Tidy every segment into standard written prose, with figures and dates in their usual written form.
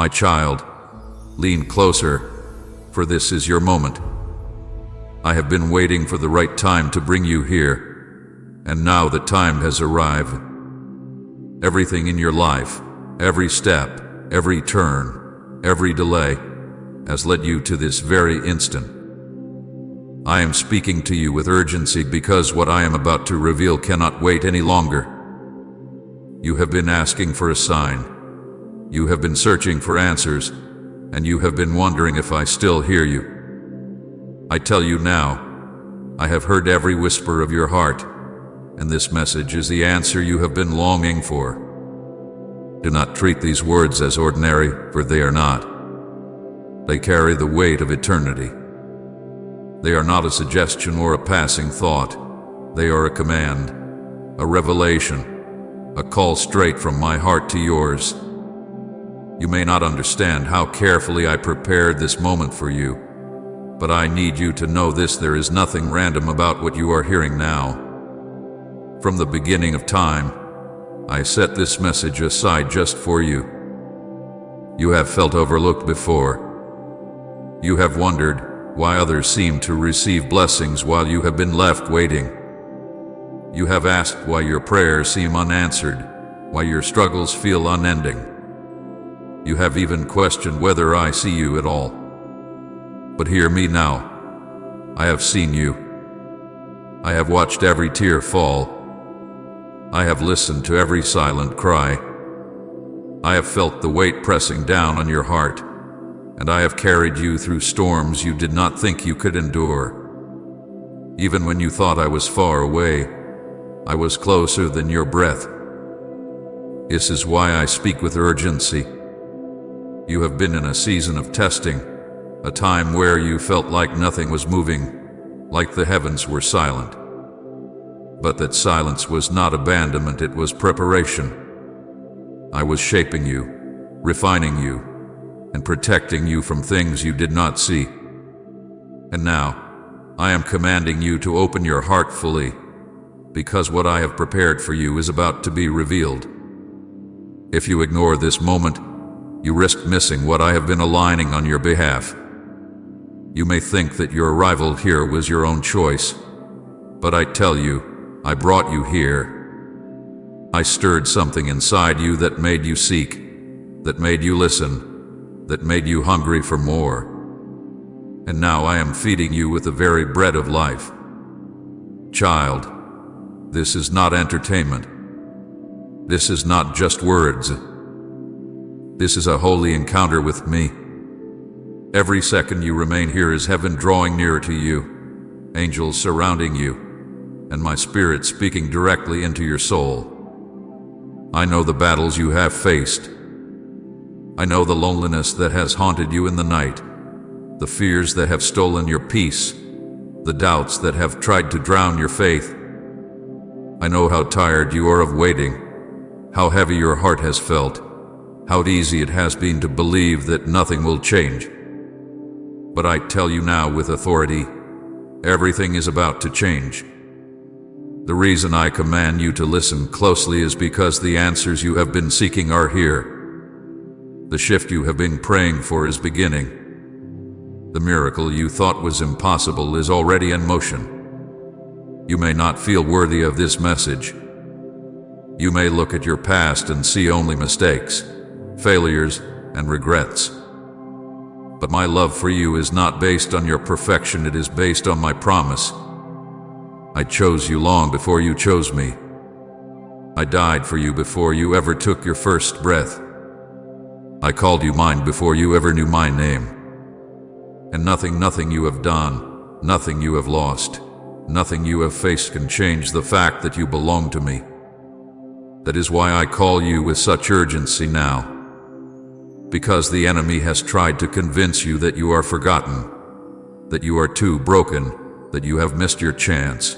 My child, lean closer, for this is your moment. I have been waiting for the right time to bring you here, and now the time has arrived. Everything in your life, every step, every turn, every delay, has led you to this very instant. I am speaking to you with urgency because what I am about to reveal cannot wait any longer. You have been asking for a sign. You have been searching for answers, and you have been wondering if I still hear you. I tell you now, I have heard every whisper of your heart, and this message is the answer you have been longing for. Do not treat these words as ordinary, for they are not. They carry the weight of eternity. They are not a suggestion or a passing thought. They are a command, a revelation, a call straight from my heart to yours. You may not understand how carefully I prepared this moment for you, but I need you to know this: there is nothing random about what you are hearing now. From the beginning of time, I set this message aside just for you. You have felt overlooked before. You have wondered why others seem to receive blessings while you have been left waiting. You have asked why your prayers seem unanswered, why your struggles feel unending. You have even questioned whether I see you at all. But hear me now. I have seen you. I have watched every tear fall. I have listened to every silent cry. I have felt the weight pressing down on your heart, and I have carried you through storms you did not think you could endure. Even when you thought I was far away, I was closer than your breath. This is why I speak with urgency. You have been in a season of testing, a time where you felt like nothing was moving, like the heavens were silent. But that silence was not abandonment, it was preparation. I was shaping you, refining you, and protecting you from things you did not see. And now, I am commanding you to open your heart fully, because what I have prepared for you is about to be revealed. If you ignore this moment, you risk missing what I have been aligning on your behalf. You may think that your arrival here was your own choice, but I tell you, I brought you here. I stirred something inside you that made you seek, that made you listen, that made you hungry for more. And now I am feeding you with the very bread of life. Child, this is not entertainment. This is not just words. This is a holy encounter with me. Every second you remain here is heaven drawing nearer to you, angels surrounding you, and my spirit speaking directly into your soul. I know the battles you have faced. I know the loneliness that has haunted you in the night, the fears that have stolen your peace, the doubts that have tried to drown your faith. I know how tired you are of waiting, how heavy your heart has felt, how easy it has been to believe that nothing will change. But I tell you now with authority, everything is about to change. The reason I command you to listen closely is because the answers you have been seeking are here. The shift you have been praying for is beginning. The miracle you thought was impossible is already in motion. You may not feel worthy of this message. You may look at your past and see only mistakes, failures, and regrets. But my love for you is not based on your perfection, it is based on my promise. I chose you long before you chose me. I died for you before you ever took your first breath. I called you mine before you ever knew my name. And nothing you have done, nothing you have lost, nothing you have faced can change the fact that you belong to me. That is why I call you with such urgency now. Because the enemy has tried to convince you that you are forgotten, that you are too broken, that you have missed your chance.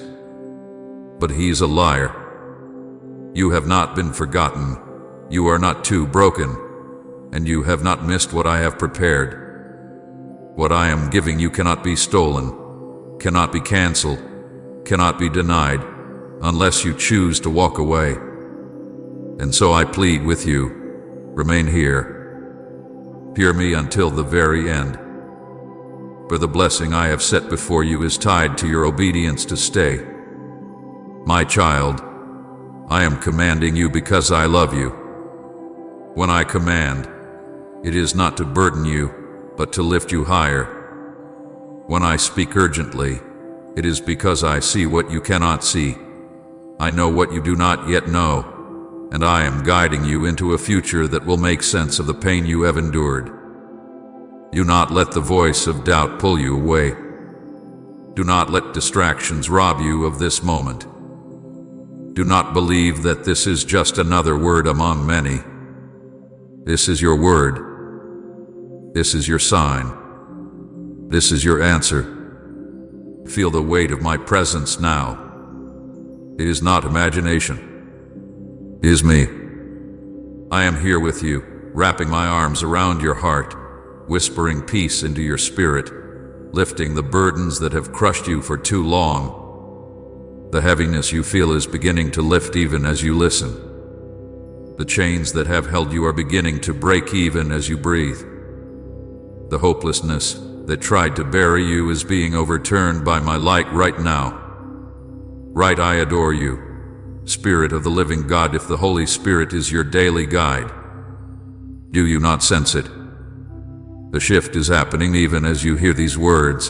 But he's a liar. You have not been forgotten, you are not too broken, and you have not missed what I have prepared. What I am giving you cannot be stolen, cannot be canceled, cannot be denied, unless you choose to walk away. And so I plead with you, remain here. Hear me until the very end. For the blessing I have set before you is tied to your obedience to stay. My child, I am commanding you because I love you. When I command, it is not to burden you, but to lift you higher. When I speak urgently, it is because I see what you cannot see. I know what you do not yet know, and I am guiding you into a future that will make sense of the pain you have endured. Do not let the voice of doubt pull you away. Do not let distractions rob you of this moment. Do not believe that this is just another word among many. This is your word. This is your sign. This is your answer. Feel the weight of my presence now. It is not imagination. It is me. I am here with you, wrapping my arms around your heart, whispering peace into your spirit, lifting the burdens that have crushed you for too long. The heaviness you feel is beginning to lift even as you listen. The chains that have held you are beginning to break even as you breathe. The hopelessness that tried to bury you is being overturned by my light right now. Right, I adore you, Spirit of the living God, if the Holy Spirit is your daily guide. Do you not sense it? The shift is happening even as you hear these words.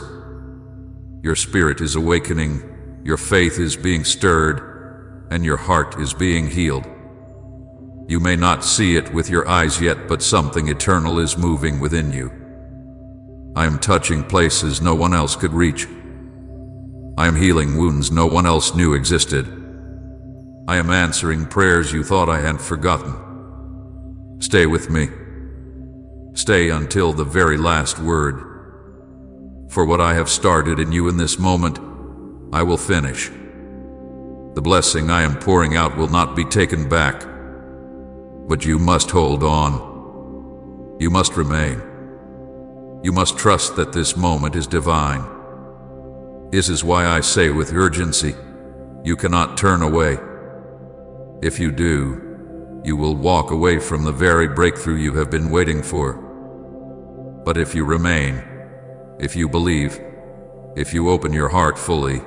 Your spirit is awakening, your faith is being stirred, and your heart is being healed. You may not see it with your eyes yet, but something eternal is moving within you. I am touching places no one else could reach. I am healing wounds no one else knew existed. I am answering prayers you thought I had forgotten. Stay with me. Stay until the very last word. For what I have started in you in this moment, I will finish. The blessing I am pouring out will not be taken back. But you must hold on. You must remain. You must trust that this moment is divine. This is why I say with urgency, you cannot turn away. If you do, you will walk away from the very breakthrough you have been waiting for. But if you remain, if you believe, if you open your heart fully,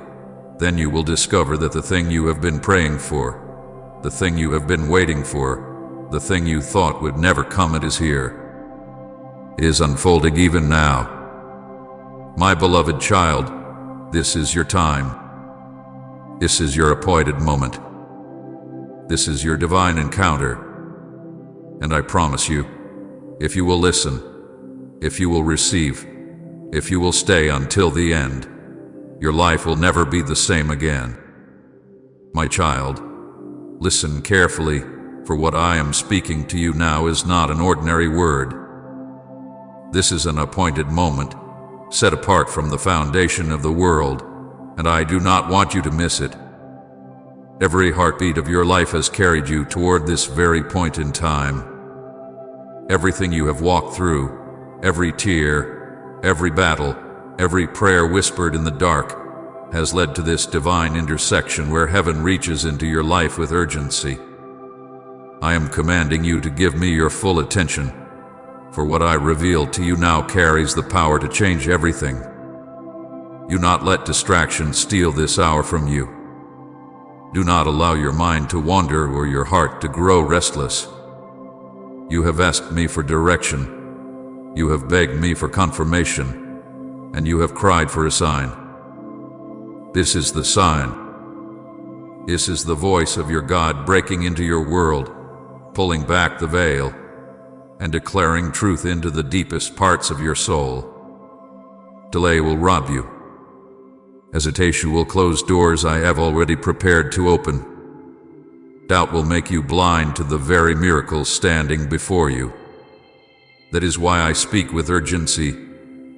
then you will discover that the thing you have been praying for, the thing you have been waiting for, the thing you thought would never come, it is here. It is unfolding even now. My beloved child, this is your time. This is your appointed moment. This is your divine encounter. And I promise you, if you will listen, if you will receive, if you will stay until the end, your life will never be the same again. My child, listen carefully, for what I am speaking to you now is not an ordinary word. This is an appointed moment, set apart from the foundation of the world, and I do not want you to miss it. Every heartbeat of your life has carried you toward this very point in time. Everything you have walked through, every tear, every battle, every prayer whispered in the dark, has led to this divine intersection where heaven reaches into your life with urgency. I am commanding you to give me your full attention, for what I reveal to you now carries the power to change everything. Do not let distraction steal this hour from you. Do not allow your mind to wander or your heart to grow restless. You have asked me for direction. You have begged me for confirmation. And you have cried for a sign. This is the sign. This is the voice of your God breaking into your world, pulling back the veil, and declaring truth into the deepest parts of your soul. Delay will rob you. Hesitation will close doors I have already prepared to open. Doubt will make you blind to the very miracles standing before you. That is why I speak with urgency,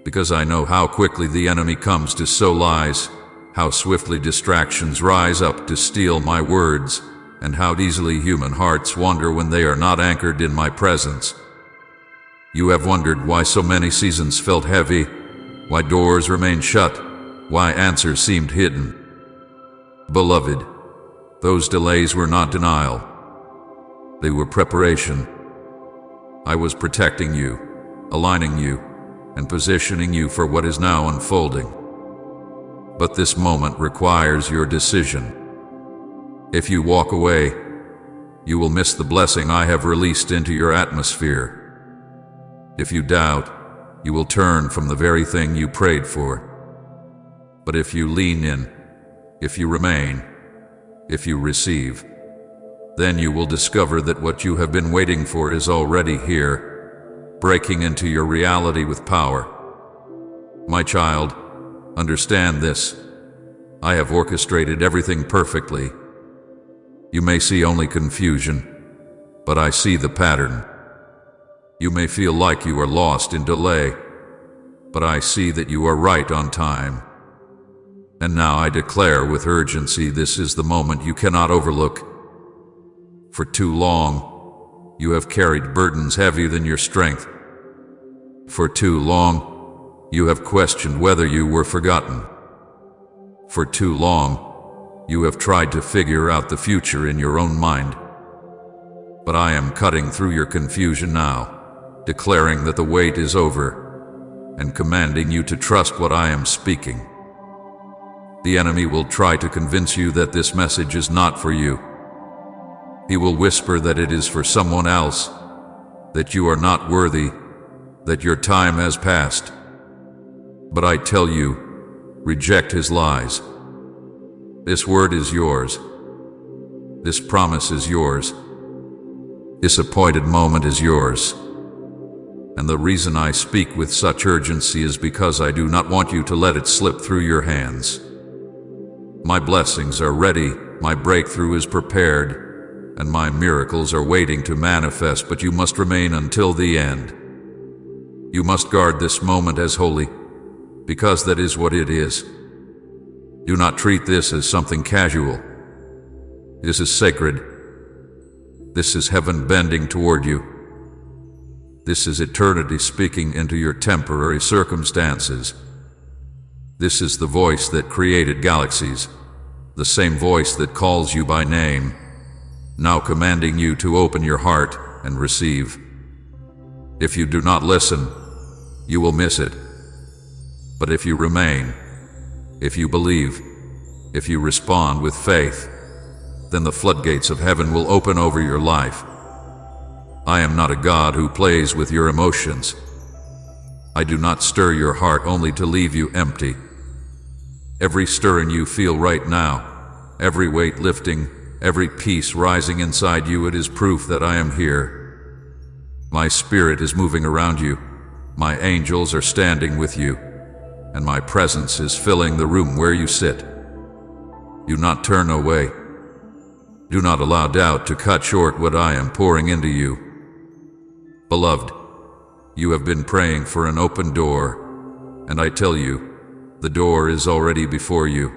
because I know how quickly the enemy comes to sow lies, how swiftly distractions rise up to steal my words, and how easily human hearts wander when they are not anchored in my presence. You have wondered why so many seasons felt heavy, why doors remained shut, why answers seemed hidden. Beloved, those delays were not denial. They were preparation. I was protecting you, aligning you, and positioning you for what is now unfolding. But this moment requires your decision. If you walk away, you will miss the blessing I have released into your atmosphere. If you doubt, you will turn from the very thing you prayed for. But if you lean in, if you remain, if you receive, then you will discover that what you have been waiting for is already here, breaking into your reality with power. My child, understand this. I have orchestrated everything perfectly. You may see only confusion, but I see the pattern. You may feel like you are lost in delay, but I see that you are right on time. And now I declare with urgency, this is the moment you cannot overlook. For too long, you have carried burdens heavier than your strength. For too long, you have questioned whether you were forgotten. For too long, you have tried to figure out the future in your own mind. But I am cutting through your confusion now, declaring that the wait is over, and commanding you to trust what I am speaking. The enemy will try to convince you that this message is not for you. He will whisper that it is for someone else, that you are not worthy, that your time has passed. But I tell you, reject his lies. This word is yours. This promise is yours. This appointed moment is yours. And the reason I speak with such urgency is because I do not want you to let it slip through your hands. My blessings are ready, my breakthrough is prepared, and my miracles are waiting to manifest, but you must remain until the end. You must guard this moment as holy, because that is what it is. Do not treat this as something casual. This is sacred. This is heaven bending toward you. This is eternity speaking into your temporary circumstances. This is the voice that created galaxies, the same voice that calls you by name, now commanding you to open your heart and receive. If you do not listen, you will miss it. But if you remain, if you believe, if you respond with faith, then the floodgates of heaven will open over your life. I am not a God who plays with your emotions. I do not stir your heart only to leave you empty. Every stirring you feel right now, every weight lifting, every peace rising inside you, it is proof that I am here. My spirit is moving around you. My angels are standing with you, and my presence is filling the room where you sit. Do not turn away. Do not allow doubt to cut short what I am pouring into you. Beloved, you have been praying for an open door, and I tell you, the door is already before you.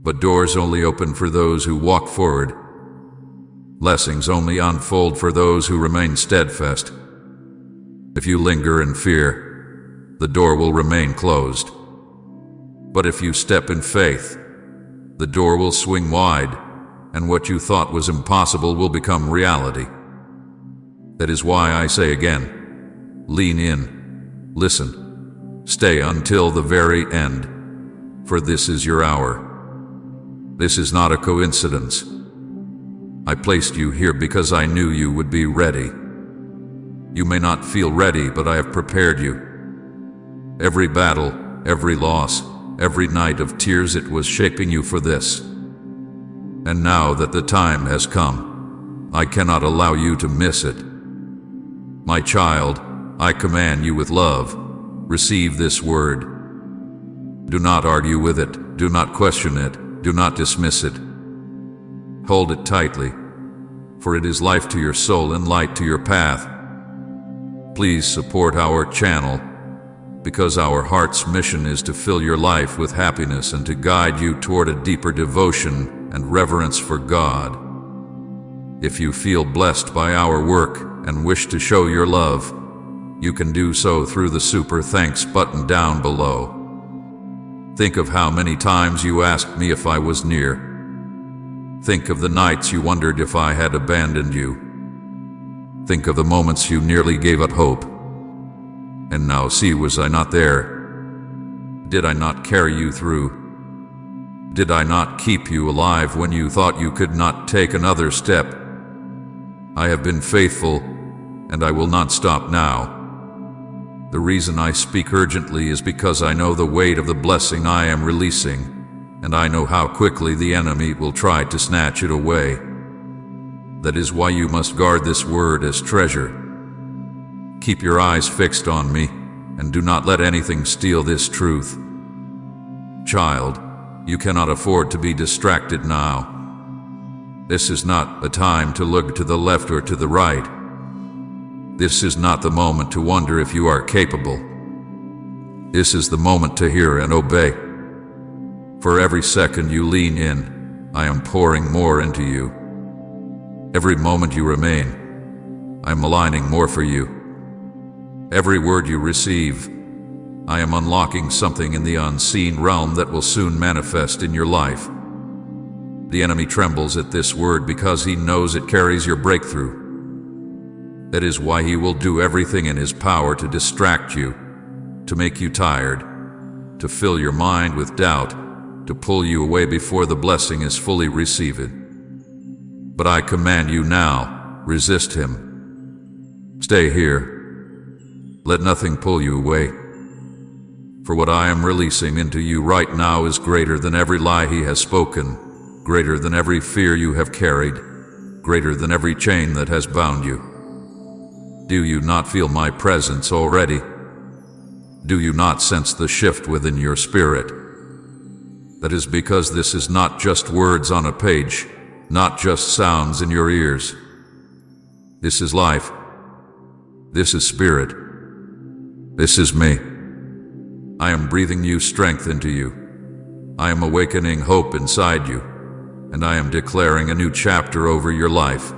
But doors only open for those who walk forward. Blessings only unfold for those who remain steadfast. If you linger in fear, the door will remain closed. But if you step in faith, the door will swing wide, and what you thought was impossible will become reality. That is why I say again, lean in, listen, stay until the very end, for this is your hour. This is not a coincidence. I placed you here because I knew you would be ready. You may not feel ready, but I have prepared you. Every battle, every loss, every night of tears, it was shaping you for this. And now that the time has come, I cannot allow you to miss it. My child, I command you with love, receive this word. Do not argue with it, do not question it, do not dismiss it. Hold it tightly, for it is life to your soul and light to your path. Please support our channel, because our heart's mission is to fill your life with happiness and to guide you toward a deeper devotion and reverence for God. If you feel blessed by our work and wish to show your love, you can do so through the Super Thanks button down below. Think of how many times you asked me if I was near. Think of the nights you wondered if I had abandoned you. Think of the moments you nearly gave up hope. now see, was I not there? Did I not carry you through? Did I not keep you alive when you thought you could not take another step? I have been faithful, and I will not stop now. The reason I speak urgently is because I know the weight of the blessing I am releasing, and I know how quickly the enemy will try to snatch it away. That is why you must guard this word as treasure. Keep your eyes fixed on me, and do not let anything steal this truth. Child, you cannot afford to be distracted now. This is not a time to look to the left or to the right. This is not the moment to wonder if you are capable. This is the moment to hear and obey. For every second you lean in, I am pouring more into you. Every moment you remain, I am aligning more for you. Every word you receive, I am unlocking something in the unseen realm that will soon manifest in your life. The enemy trembles at this word because he knows it carries your breakthrough. That is why he will do everything in his power to distract you, to make you tired, to fill your mind with doubt, to pull you away before the blessing is fully received. But I command you now, resist him. Stay here. Let nothing pull you away. For what I am releasing into you right now is greater than every lie he has spoken, greater than every fear you have carried, greater than every chain that has bound you. Do you not feel my presence already? Do you not sense the shift within your spirit? That is because this is not just words on a page, not just sounds in your ears. This is life. This is spirit. This is me. I am breathing new strength into you. I am awakening hope inside you, and I am declaring a new chapter over your life.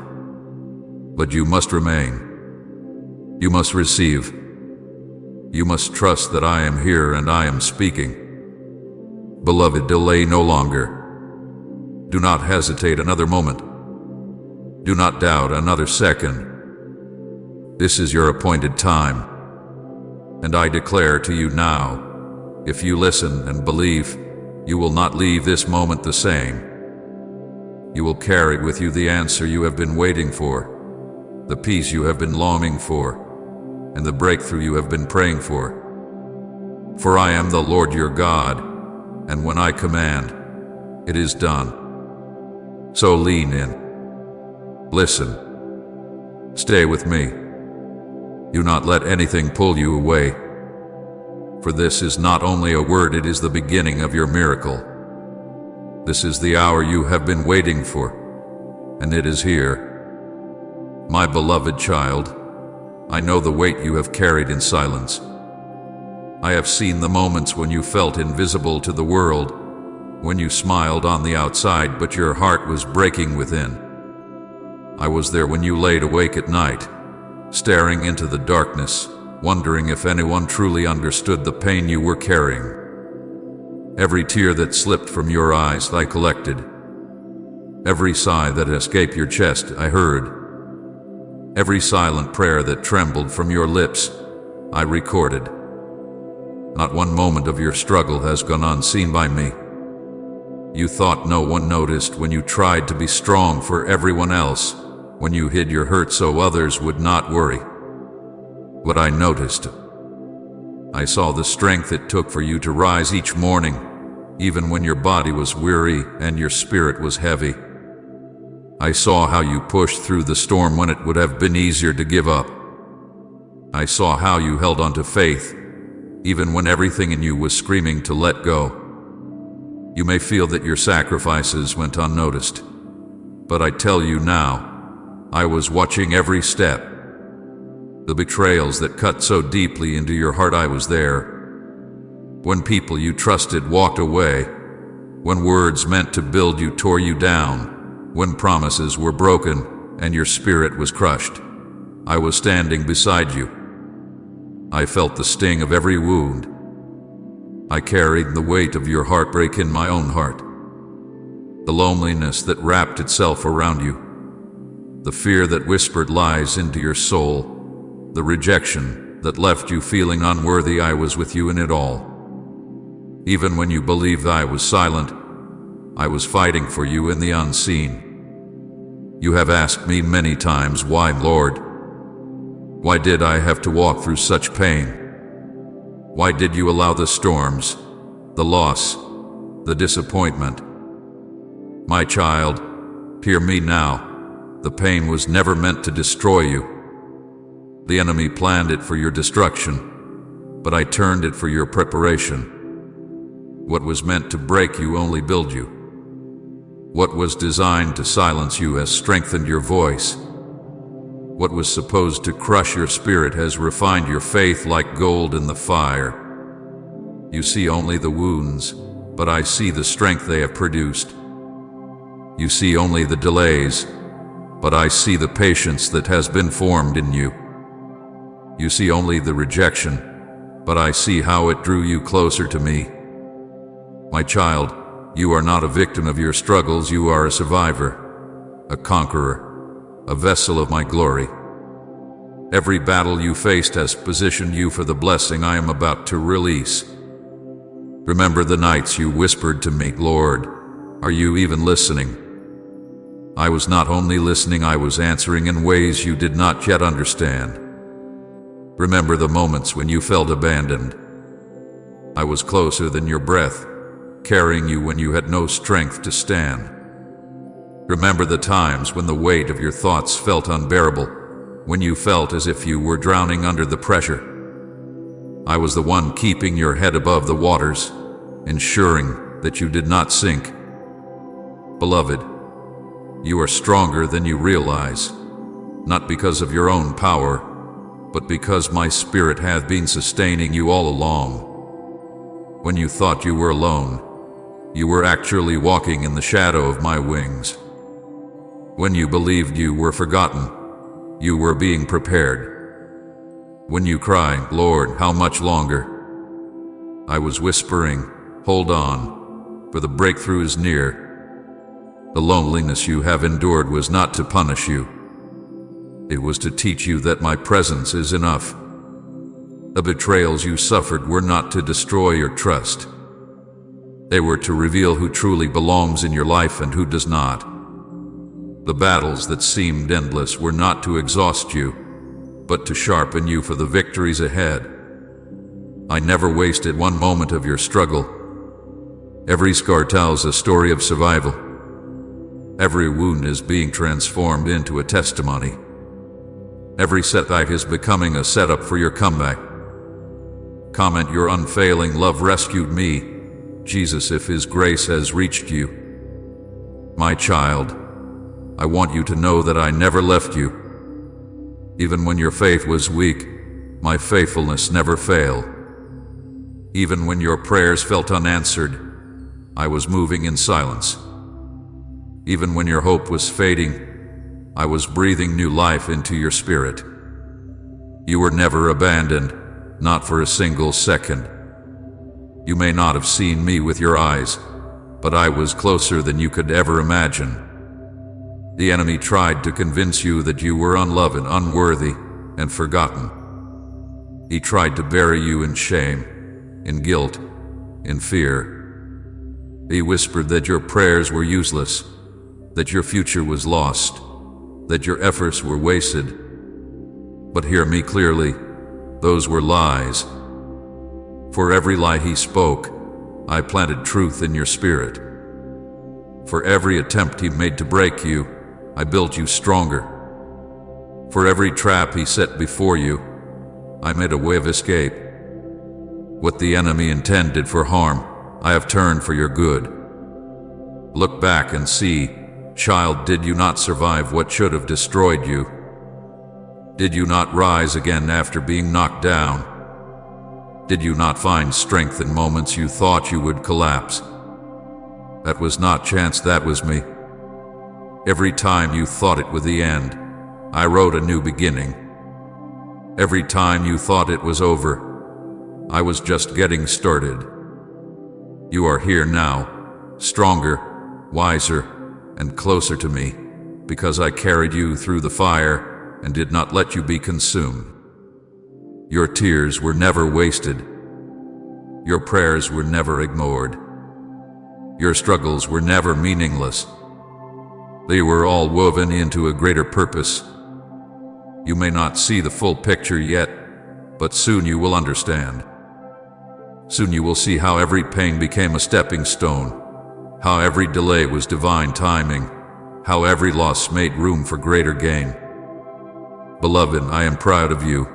But you must remain. You must receive. You must trust that I am here and I am speaking. Beloved, delay no longer. Do not hesitate another moment. Do not doubt another second. This is your appointed time. And I declare to you now, if you listen and believe, you will not leave this moment the same. You will carry with you the answer you have been waiting for, the peace you have been longing for, and the breakthrough you have been praying for. For I am the Lord your God, and when I command, it is done. So lean in. Listen. Stay with me. Do not let anything pull you away. For this is not only a word, it is the beginning of your miracle. This is the hour you have been waiting for, and it is here. My beloved child, I know the weight you have carried in silence. I have seen the moments when you felt invisible to the world, when you smiled on the outside but your heart was breaking within. I was there when you laid awake at night, staring into the darkness, wondering if anyone truly understood the pain you were carrying. Every tear that slipped from your eyes I collected. Every sigh that escaped your chest I heard. Every silent prayer that trembled from your lips I recorded. Not one moment of your struggle has gone unseen by me. You thought no one noticed when you tried to be strong for everyone else, when you hid your hurt so others would not worry. But I noticed. I saw the strength it took for you to rise each morning, even when your body was weary and your spirit was heavy. I saw how you pushed through the storm when it would have been easier to give up. I saw how you held on to faith, even when everything in you was screaming to let go. You may feel that your sacrifices went unnoticed, but I tell you now, I was watching every step. The betrayals that cut so deeply into your heart, I was there. When people you trusted walked away, when words meant to build you tore you down, when promises were broken and your spirit was crushed, I was standing beside you. I felt the sting of every wound. I carried the weight of your heartbreak in my own heart. The loneliness that wrapped itself around you. The fear that whispered lies into your soul. The rejection that left you feeling unworthy, I was with you in it all. Even when you believed I was silent, I was fighting for you in the unseen. You have asked me many times, why, Lord? Why did I have to walk through such pain? Why did you allow the storms, the loss, the disappointment? My child, hear me now. The pain was never meant to destroy you. The enemy planned it for your destruction, but I turned it for your preparation. What was meant to break you only build you. What was designed to silence you has strengthened your voice. What was supposed to crush your spirit has refined your faith like gold in the fire. You see only the wounds, but I see the strength they have produced. You see only the delays, but I see the patience that has been formed in you. You see only the rejection, but I see how it drew you closer to me. My child, you are not a victim of your struggles, you are a survivor, a conqueror, a vessel of my glory. Every battle you faced has positioned you for the blessing I am about to release. Remember the nights you whispered to me, Lord, are you even listening? I was not only listening, I was answering in ways you did not yet understand. Remember the moments when you felt abandoned. I was closer than your breath, carrying you when you had no strength to stand. Remember the times when the weight of your thoughts felt unbearable, when you felt as if you were drowning under the pressure. I was the one keeping your head above the waters, ensuring that you did not sink. Beloved, you are stronger than you realize, not because of your own power, but because my spirit hath been sustaining you all along. When you thought you were alone, you were actually walking in the shadow of my wings. When you believed you were forgotten, you were being prepared. When you cried, Lord, how much longer? I was whispering, hold on, for the breakthrough is near. The loneliness you have endured was not to punish you. It was to teach you that my presence is enough. The betrayals you suffered were not to destroy your trust. They were to reveal who truly belongs in your life and who does not. The battles that seemed endless were not to exhaust you, but to sharpen you for the victories ahead. I never wasted one moment of your struggle. Every scar tells a story of survival. Every wound is being transformed into a testimony. Every setback is becoming a setup for your comeback. Comment, your unfailing love rescued me, Jesus, if His grace has reached you. My child, I want you to know that I never left you. Even when your faith was weak, my faithfulness never failed. Even when your prayers felt unanswered, I was moving in silence. Even when your hope was fading, I was breathing new life into your spirit. You were never abandoned, not for a single second. You may not have seen me with your eyes, but I was closer than you could ever imagine. The enemy tried to convince you that you were unloved, unworthy, and forgotten. He tried to bury you in shame, in guilt, in fear. He whispered that your prayers were useless, that your future was lost, that your efforts were wasted. But hear me clearly, those were lies. For every lie he spoke, I planted truth in your spirit. For every attempt he made to break you, I built you stronger. For every trap he set before you, I made a way of escape. What the enemy intended for harm, I have turned for your good. Look back and see, child, did you not survive what should have destroyed you? Did you not rise again after being knocked down? Did you not find strength in moments you thought you would collapse? That was not chance, that was me. Every time you thought it was the end, I wrote a new beginning. Every time you thought it was over, I was just getting started. You are here now, stronger, wiser, and closer to me, because I carried you through the fire and did not let you be consumed. Your tears were never wasted. Your prayers were never ignored. Your struggles were never meaningless. They were all woven into a greater purpose. You may not see the full picture yet, but soon you will understand. Soon you will see how every pain became a stepping stone, how every delay was divine timing, how every loss made room for greater gain. Beloved, I am proud of you.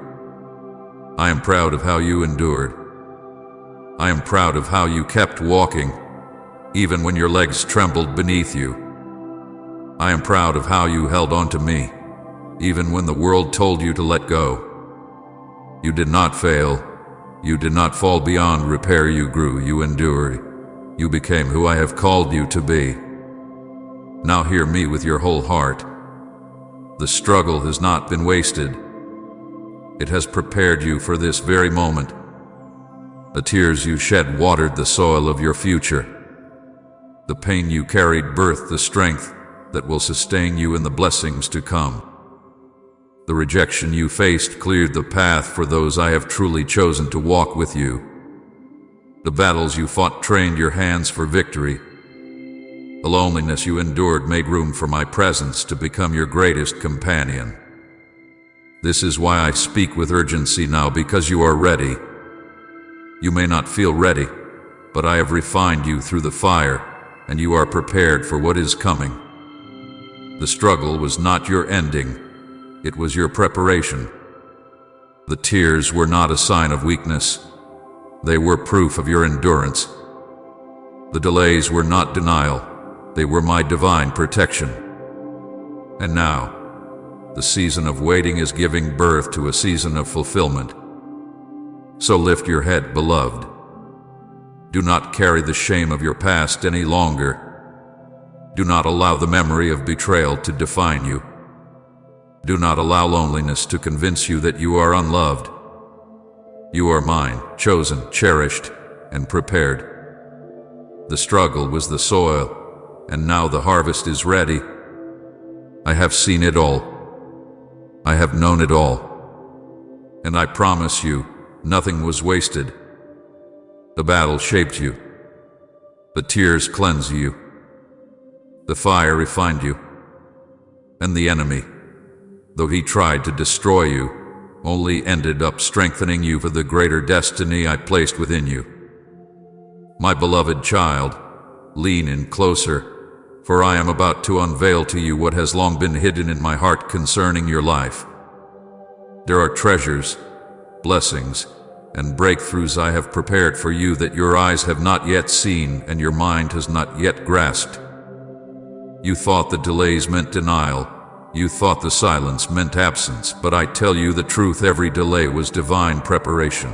I am proud of how you endured. I am proud of how you kept walking, even when your legs trembled beneath you. I am proud of how you held on to me, even when the world told you to let go. You did not fail. You did not fall beyond repair. You grew. You endured. You became who I have called you to be. Now hear me with your whole heart. The struggle has not been wasted. It has prepared you for this very moment. The tears you shed watered the soil of your future. The pain you carried birthed the strength that will sustain you in the blessings to come. The rejection you faced cleared the path for those I have truly chosen to walk with you. The battles you fought trained your hands for victory. The loneliness you endured made room for my presence to become your greatest companion. This is why I speak with urgency now, because you are ready. You may not feel ready, but I have refined you through the fire, and you are prepared for what is coming. The struggle was not your ending. It was your preparation. The tears were not a sign of weakness. They were proof of your endurance. The delays were not denial. They were my divine protection. And now, the season of waiting is giving birth to a season of fulfillment. So lift your head, beloved. Do not carry the shame of your past any longer. Do not allow the memory of betrayal to define you. Do not allow loneliness to convince you that you are unloved. You are mine, chosen, cherished, and prepared. The struggle was the soil, and now the harvest is ready. I have seen it all. I have known it all. And I promise you, nothing was wasted. The battle shaped you. The tears cleansed you. The fire refined you. And the enemy, though he tried to destroy you, only ended up strengthening you for the greater destiny I placed within you. My beloved child, lean in closer, for I am about to unveil to you what has long been hidden in my heart concerning your life. There are treasures, blessings, and breakthroughs I have prepared for you that your eyes have not yet seen and your mind has not yet grasped. You thought the delays meant denial. You thought the silence meant absence, but I tell you the truth, every delay was divine preparation.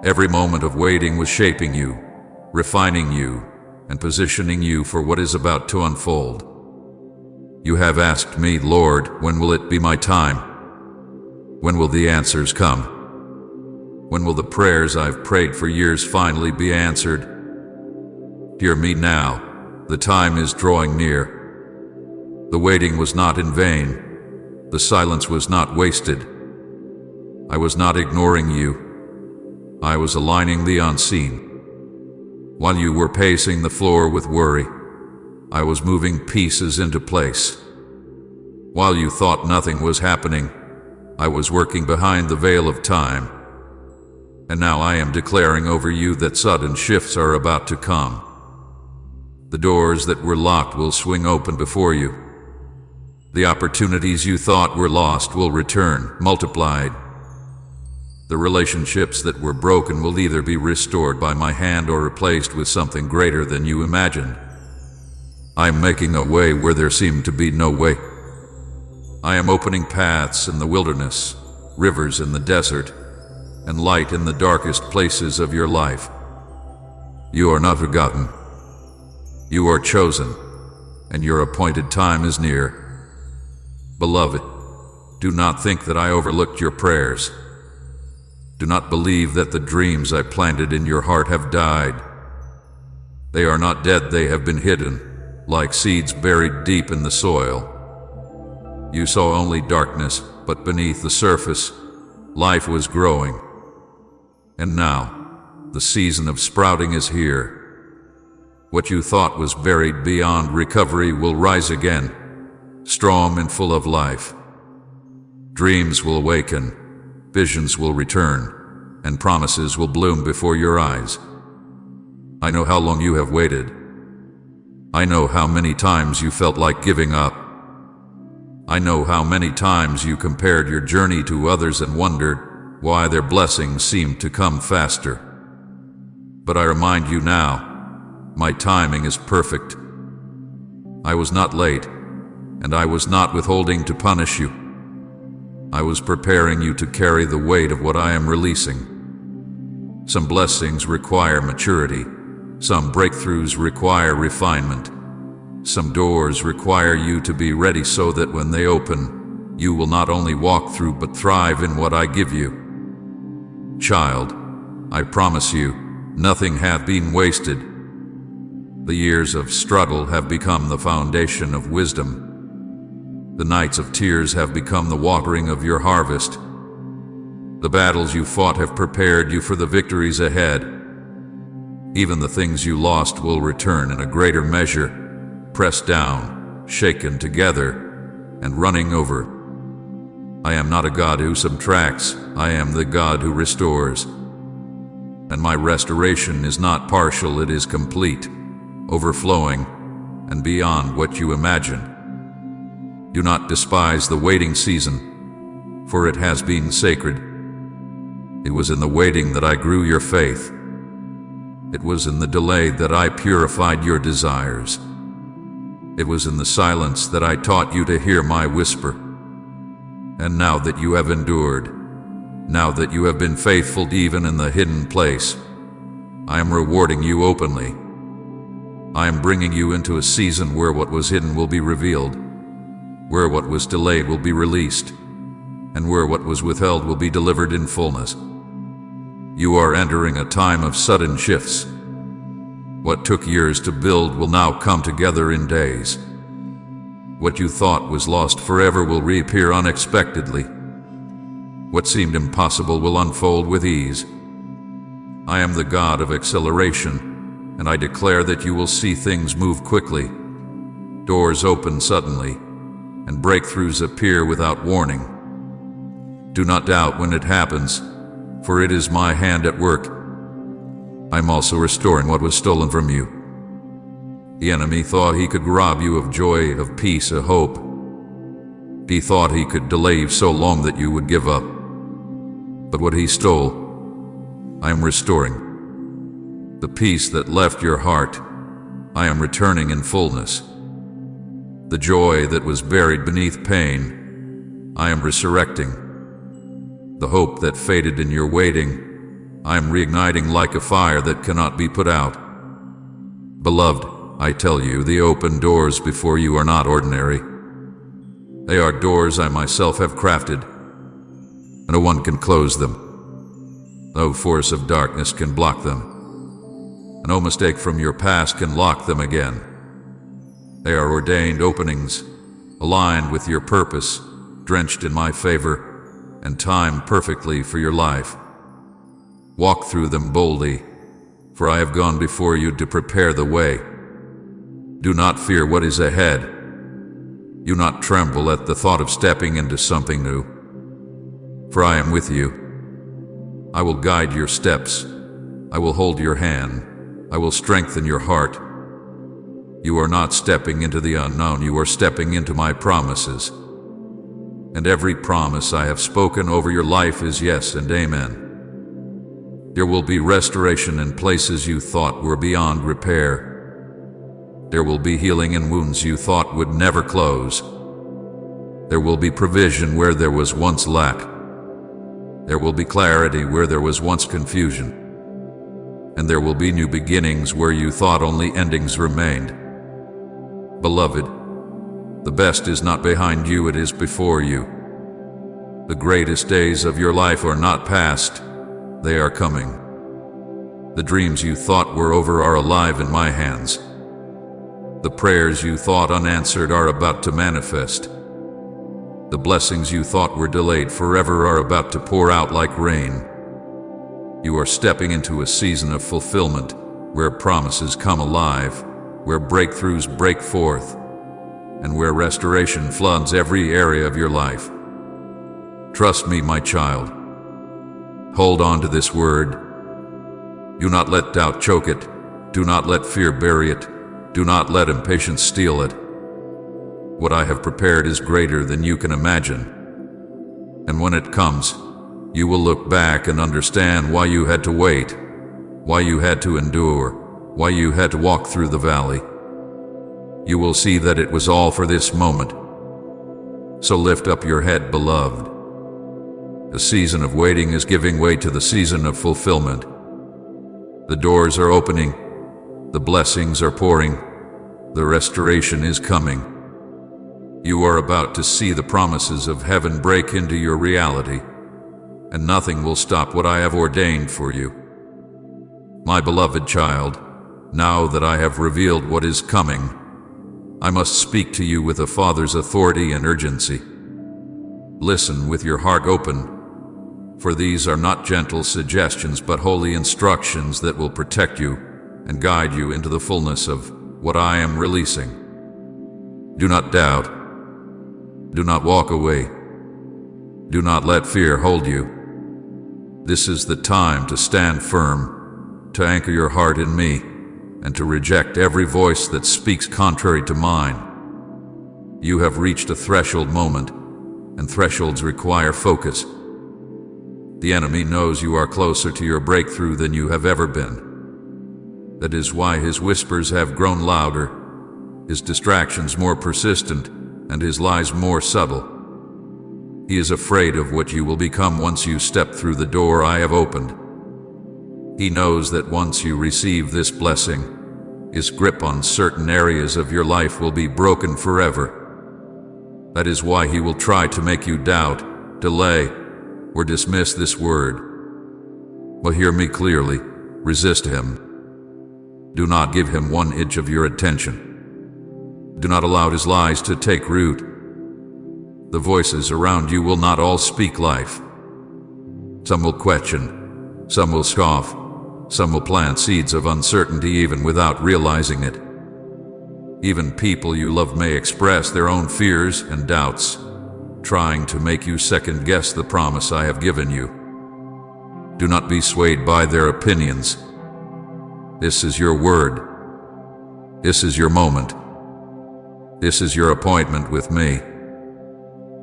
Every moment of waiting was shaping you, refining you, and positioning you for what is about to unfold. You have asked me, Lord, when will it be my time? When will the answers come? When will the prayers I've prayed for years finally be answered? Hear me now, the time is drawing near. The waiting was not in vain. The silence was not wasted. I was not ignoring you. I was aligning the unseen. While you were pacing the floor with worry, I was moving pieces into place. While you thought nothing was happening, I was working behind the veil of time. And now I am declaring over you that sudden shifts are about to come. The doors that were locked will swing open before you. The opportunities you thought were lost will return, multiplied. The relationships that were broken will either be restored by my hand or replaced with something greater than you imagined. I am making a way where there seemed to be no way. I am opening paths in the wilderness, rivers in the desert, and light in the darkest places of your life. You are not forgotten. You are chosen, and your appointed time is near. Beloved, do not think that I overlooked your prayers. Do not believe that the dreams I planted in your heart have died. They are not dead, they have been hidden, like seeds buried deep in the soil. You saw only darkness, but beneath the surface, life was growing. And now, the season of sprouting is here. What you thought was buried beyond recovery will rise again, strong and full of life. Dreams will awaken, visions will return, and promises will bloom before your eyes. I know how long you have waited. I know how many times you felt like giving up. I know how many times you compared your journey to others and wondered why their blessings seemed to come faster. But I remind you now, my timing is perfect. I was not late, and I was not withholding to punish you. I was preparing you to carry the weight of what I am releasing. Some blessings require maturity. Some breakthroughs require refinement. Some doors require you to be ready so that when they open, you will not only walk through but thrive in what I give you. Child, I promise you, nothing hath been wasted. The years of struggle have become the foundation of wisdom. The nights of tears have become the watering of your harvest. The battles you fought have prepared you for the victories ahead. Even the things you lost will return in a greater measure, pressed down, shaken together, and running over. I am not a God who subtracts, I am the God who restores. And my restoration is not partial, it is complete, overflowing, and beyond what you imagine. Do not despise the waiting season, for it has been sacred. It was in the waiting that I grew your faith. It was in the delay that I purified your desires. It was in the silence that I taught you to hear my whisper. And now that you have endured, now that you have been faithful even in the hidden place, I am rewarding you openly. I am bringing you into a season where what was hidden will be revealed, where what was delayed will be released, and where what was withheld will be delivered in fullness. You are entering a time of sudden shifts. What took years to build will now come together in days. What you thought was lost forever will reappear unexpectedly. What seemed impossible will unfold with ease. I am the God of acceleration, and I declare that you will see things move quickly, doors open suddenly, and breakthroughs appear without warning. Do not doubt when it happens, for it is my hand at work. I am also restoring what was stolen from you. The enemy thought he could rob you of joy, of peace, of hope. He thought he could delay you so long that you would give up. But what he stole, I am restoring. The peace that left your heart, I am returning in fullness. The joy that was buried beneath pain, I am resurrecting. The hope that faded in your waiting, I am reigniting like a fire that cannot be put out. Beloved, I tell you, the open doors before you are not ordinary. They are doors I myself have crafted. No one can close them. No force of darkness can block them. No mistake from your past can lock them again. They are ordained openings, aligned with your purpose, drenched in my favor, and timed perfectly for your life. Walk through them boldly, for I have gone before you to prepare the way. Do not fear what is ahead. Do not tremble at the thought of stepping into something new, for I am with you. I will guide your steps. I will hold your hand. I will strengthen your heart. You are not stepping into the unknown, you are stepping into my promises. And every promise I have spoken over your life is yes and amen. There will be restoration in places you thought were beyond repair. There will be healing in wounds you thought would never close. There will be provision where there was once lack. There will be clarity where there was once confusion. And there will be new beginnings where you thought only endings remained. Beloved, the best is not behind you, it is before you. The greatest days of your life are not past, they are coming. The dreams you thought were over are alive in my hands. The prayers you thought unanswered are about to manifest. The blessings you thought were delayed forever are about to pour out like rain. You are stepping into a season of fulfillment, where promises come alive, where breakthroughs break forth, and where restoration floods every area of your life. Trust me, my child. Hold on to this word. Do not let doubt choke it. Do not let fear bury it. Do not let impatience steal it. What I have prepared is greater than you can imagine. And when it comes, you will look back and understand why you had to wait, why you had to endure, why you had to walk through the valley. You will see that it was all for this moment. So lift up your head, beloved. The season of waiting is giving way to the season of fulfillment. The doors are opening, the blessings are pouring, the restoration is coming. You are about to see the promises of heaven break into your reality, and nothing will stop what I have ordained for you. My beloved child, now that I have revealed what is coming, I must speak to you with a father's authority and urgency. Listen with your heart open, for these are not gentle suggestions but holy instructions that will protect you and guide you into the fullness of what I am releasing. Do not doubt. Do not walk away. Do not let fear hold you. This is the time to stand firm, to anchor your heart in me, and to reject every voice that speaks contrary to mine. You have reached a threshold moment, and thresholds require focus. The enemy knows you are closer to your breakthrough than you have ever been. That is why his whispers have grown louder, his distractions more persistent, and his lies more subtle. He is afraid of what you will become once you step through the door I have opened. He knows that once you receive this blessing, his grip on certain areas of your life will be broken forever. That is why he will try to make you doubt, delay, or dismiss this word. But hear me clearly, resist him. Do not give him 1 inch of your attention. Do not allow his lies to take root. The voices around you will not all speak life. Some will question, some will scoff, some will plant seeds of uncertainty even without realizing it. Even people you love may express their own fears and doubts, trying to make you second-guess the promise I have given you. Do not be swayed by their opinions. This is your word. This is your moment. This is your appointment with me.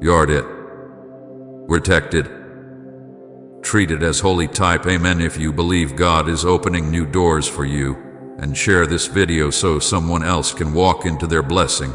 Guard it. Protect it. Treat it as holy type. Amen. If you believe God is opening new doors for you, and share this video so someone else can walk into their blessing.